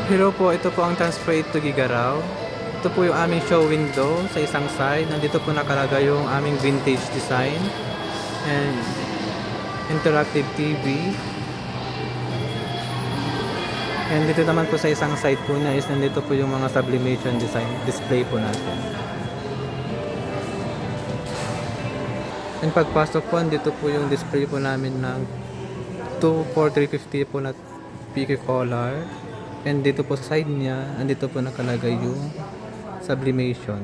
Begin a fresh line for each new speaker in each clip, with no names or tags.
Hello po, ito po ang Transfer to Gigaraw. Ito po yung aming show window sa isang side. Nandito po nakalagay yung aming vintage design and interactive TV. And dito naman po sa isang side po na is nandito po yung mga sublimation design display po natin. And pagpasok po, dito po yung display po namin ng 24350 po na PQ color. And dito po sa side niya, andito po nakalagay yung sublimation.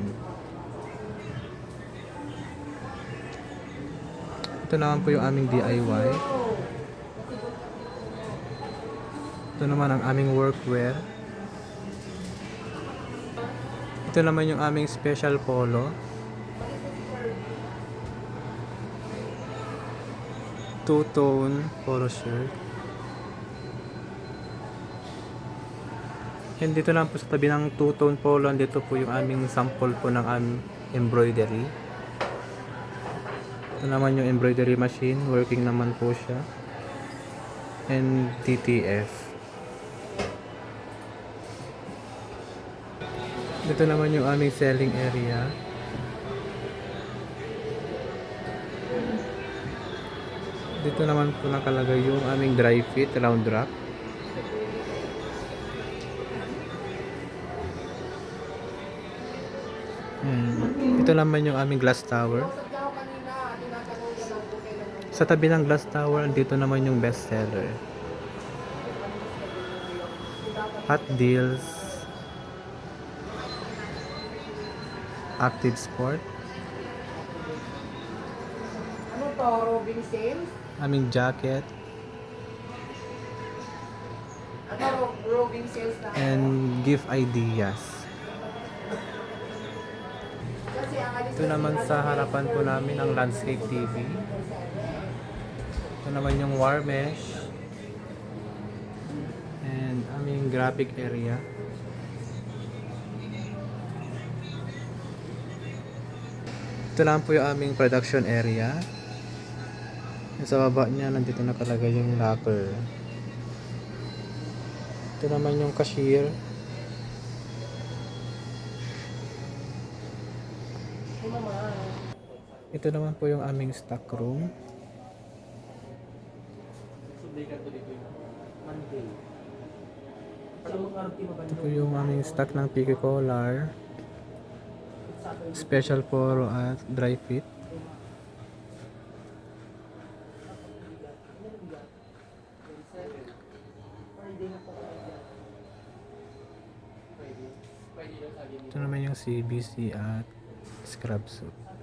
Ito naman po yung aming DIY. Ito naman ang aming workwear. Ito naman yung aming special polo. Two-tone polo shirt. And dito lang po sa tabi ng two-tone polo, dito po yung aming sample po ng aming embroidery. Ito naman yung embroidery machine, working naman po siya. And TTF. Dito naman yung aming selling area. Dito naman po nakalagay yung aming dry fit round rack. Ito naman yung aming glass tower. Sa tabi ng glass tower, dito naman yung best seller. Hot Deals, Active Sport,
Ano to? Roving sales?
aming jacket,
Ano roving sales na?
and gift ideas.
Kasi ang alis
Ito naman sa harapan po namin ang landscape TV. Ito naman yung wire mesh and aming graphic area. Ito lang po yung aming production area. Sa baba niya nandito nakalagay yung locker. Ito naman yung cashier. Ito naman po yung aming stock room. Ito po yung aming stock ng PQ collar. Special poro at dry fit. Ito naman yung CBC at scrub suit.